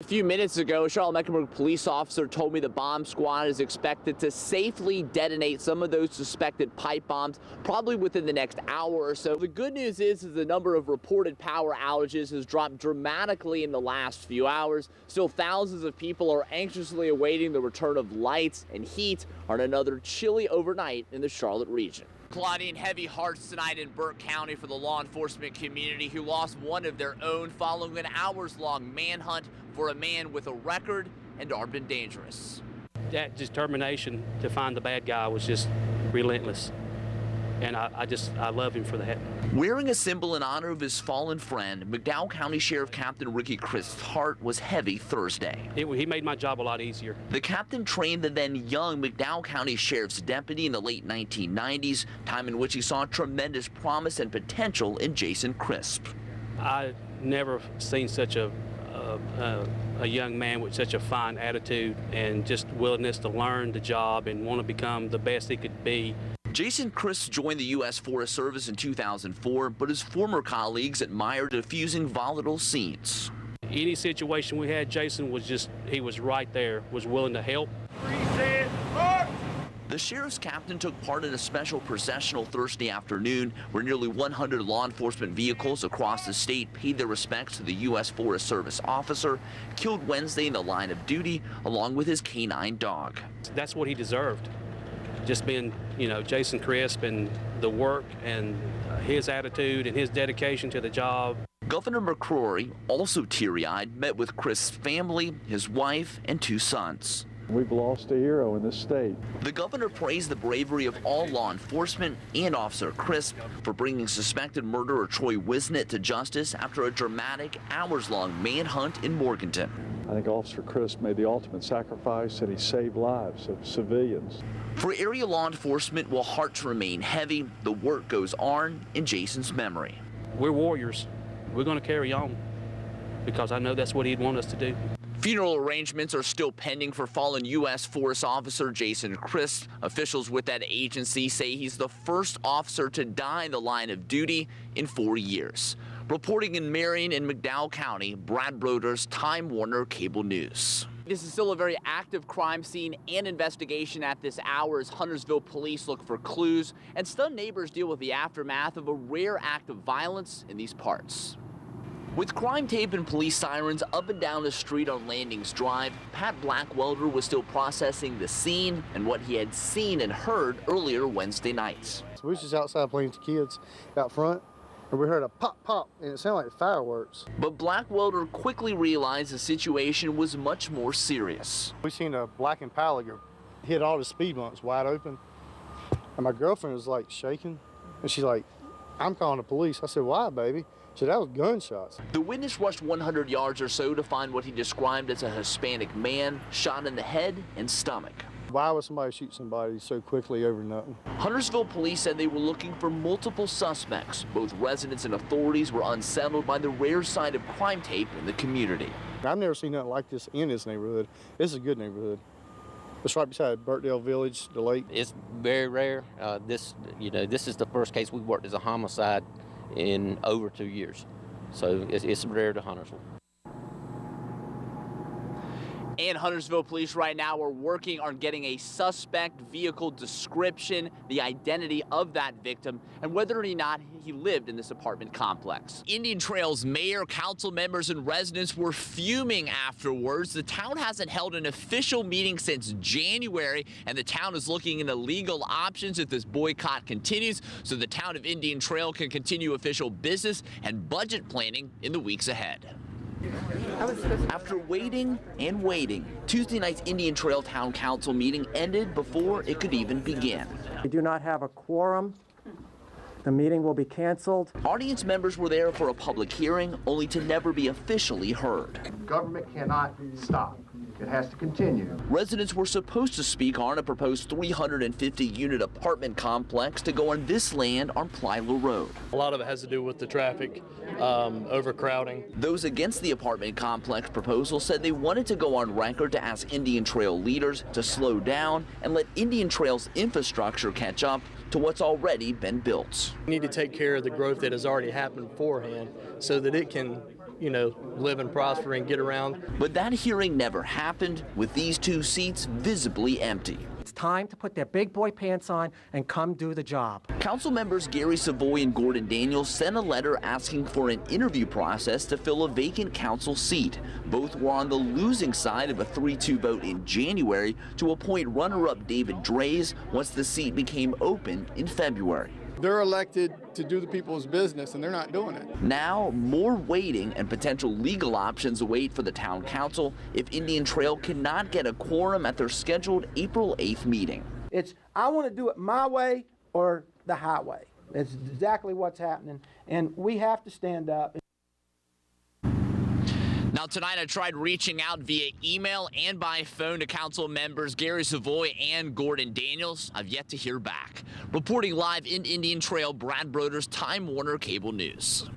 A few minutes ago, a Charlotte-Mecklenburg police officer told me the bomb squad is expected to safely detonate some of those suspected pipe bombs, probably within the next hour or so. The good news is the number of reported power outages has dropped dramatically in the last few hours. Still, thousands of people are anxiously awaiting the return of lights and heat on another chilly overnight in the Charlotte region. Clouding heavy hearts tonight in Burke County for the law enforcement community who lost one of their own following an hours-long manhunt for a man with a record and armed and dangerous. That determination to find the bad guy was just relentless, and I love him for that. Wearing a symbol in honor of his fallen friend, McDowell County Sheriff Captain Ricky Crisp's heart was heavy Thursday. He made my job a lot easier. The captain trained the then young McDowell County Sheriff's deputy in the late 1990s, time in which he saw tremendous promise and potential in Jason Crisp. I never seen such a young man with such a fine attitude and just willingness to learn the job and want to become the best he could be. Jason Crisp joined the U.S. Forest Service in 2004, but his former colleagues admired diffusing volatile scenes. Any situation we had, Jason was he was right there, was willing to help. The sheriff's captain took part in a special processional Thursday afternoon where nearly 100 law enforcement vehicles across the state paid their respects to the U.S. Forest Service officer killed Wednesday in the line of duty along with his canine dog. That's what he deserved. Just being, Jason Crisp and the work and his attitude and his dedication to the job. Governor McCrory, also teary-eyed, met with Crisp's family, his wife, and 2 sons. We've lost a hero in this state. The governor praised the bravery of all law enforcement and Officer Crisp for bringing suspected murderer Troy Wisnett to justice after a dramatic, hours-long manhunt in Morganton. I think Officer Crisp made the ultimate sacrifice and he saved lives of civilians. For area law enforcement, while hearts remain heavy, the work goes on in Jason's memory. We're warriors. We're going to carry on because I know that's what he'd want us to do. Funeral arrangements are still pending for fallen U.S. Forest Officer Jason Crisp. Officials with that agency say he's the first officer to die in the line of duty in 4 years. Reporting in Marion and McDowell County, Brad Broders, Time Warner Cable News. This is still a very active crime scene and investigation at this hour as Huntersville police look for clues and stunned neighbors deal with the aftermath of a rare act of violence in these parts. With crime tape and police sirens up and down the street on Landings Drive, Pat Blackwelder was still processing the scene and what he had seen and heard earlier Wednesday nights. So we was just outside playing with the kids out front, and we heard a pop, pop, and it sounded like fireworks. But Blackwelder quickly realized the situation was much more serious. We seen a black Impala hit all the speed bumps wide open, and my girlfriend was like shaking, and she's like, "I'm calling the police." I said, "Why, baby?" So that was gunshots. The witness rushed 100 yards or so to find what he described as a Hispanic man shot in the head and stomach. Why would somebody shoot somebody so quickly over nothing? Huntersville police said they were looking for multiple suspects. Both residents and authorities were unsettled by the rare sight of crime tape in the community. I've never seen nothing like this in this neighborhood. This is a good neighborhood. It's right beside Burkdale Village, the lake. It's very rare. This is the first case we worked as a homicide in over 2 years. So it's rare to Huntersville. And Huntersville police right now are working on getting a suspect vehicle description, the identity of that victim, and whether or not he lived in this apartment complex. Indian Trail's mayor, council members, and residents were fuming afterwards. The town hasn't held an official meeting since January, and the town is looking into legal options if this boycott continues, so the town of Indian Trail can continue official business and budget planning in the weeks ahead. After waiting and waiting, Tuesday night's Indian Trail Town Council meeting ended before it could even begin. We do not have a quorum. The meeting will be canceled. Audience members were there for a public hearing, only to never be officially heard. Government cannot stop. It has to continue. Residents were supposed to speak on a proposed 350-unit apartment complex to go on this land on Plyler Road. A lot of it has to do with the traffic, overcrowding. Those against the apartment complex proposal said they wanted to go on record to ask Indian Trail leaders to slow down and let Indian Trail's infrastructure catch up to what's already been built. We need to take care of the growth that has already happened beforehand so that it can you know, live and prosper and get around. But that hearing never happened, with these 2 seats visibly empty. It's time to put their big boy pants on and come do the job. Council members Gary Savoy and Gordon Daniels sent a letter asking for an interview process to fill a vacant council seat. Both were on the losing side of a 3-2 vote in January to appoint runner-up David Drays once the seat became open in February. They're elected to do the people's business, and they're not doing it. Now, more waiting and potential legal options await for the town council if Indian Trail cannot get a quorum at their scheduled April 8th meeting. It's, I want to do it my way or the highway. It's exactly what's happening, and we have to stand up. Now tonight I tried reaching out via email and by phone to council members Gary Savoy and Gordon Daniels. I've yet to hear back. Reporting live in Indian Trail, Brad Broders, Time Warner Cable News.